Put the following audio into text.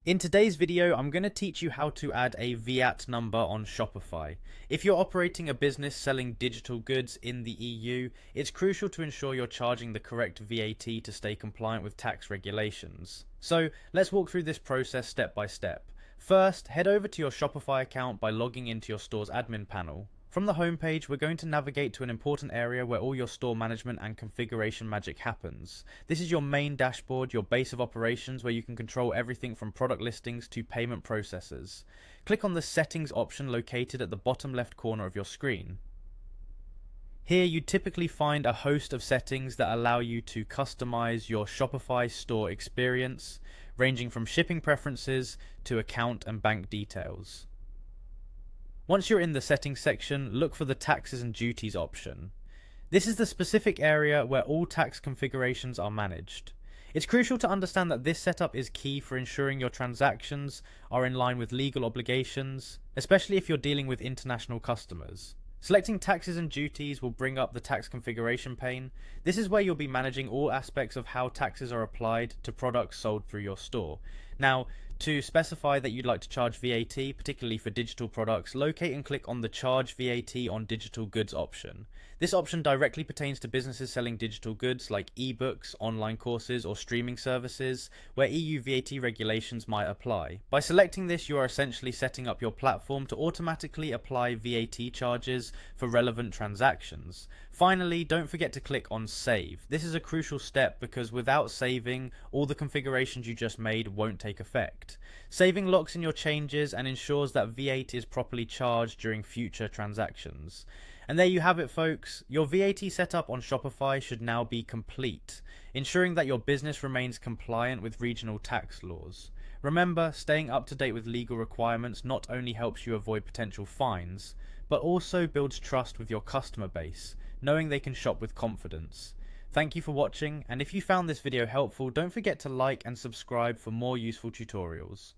In today's video, I'm going to teach you how to add a VAT number on Shopify. If you're operating a business selling digital goods in the EU, it's crucial to ensure you're charging the correct VAT to stay compliant with tax regulations. So let's walk through this process step by step. First, head over to your Shopify account by logging into your store's admin panel. From the homepage, we're going to navigate to an important area where all your store management and configuration magic happens. This is your main dashboard, your base of operations, where you can control everything from product listings to payment processes. Click on the Settings option located at the bottom left corner of your screen. Here you typically find a host of settings that allow you to customize your Shopify store experience, ranging from shipping preferences to account and bank details. Once you're in the settings section, look for the taxes and duties option. This is the specific area where all tax configurations are managed. It's crucial to understand that this setup is key for ensuring your transactions are in line with legal obligations, especially if you're dealing with international customers. Selecting taxes and duties will bring up the tax configuration pane. This is where you'll be managing all aspects of how taxes are applied to products sold through your store. Now, to specify that you'd like to charge VAT, particularly for digital products, locate and click on the Charge VAT on Digital Goods option. This option directly pertains to businesses selling digital goods like ebooks, online courses, or streaming services, where EU VAT regulations might apply. By selecting this, you are essentially setting up your platform to automatically apply VAT charges for relevant transactions. Finally, don't forget to click on Save. This is a crucial step because without saving, all the configurations you just made won't take effect. Saving locks in your changes and ensures that VAT is properly charged during future transactions. And there you have it, folks. Your VAT setup on Shopify should now be complete, ensuring that your business remains compliant with regional tax laws. Remember, staying up to date with legal requirements not only helps you avoid potential fines, but also builds trust with your customer base, knowing they can shop with confidence. Thank you for watching, and if you found this video helpful, don't forget to like and subscribe for more useful tutorials.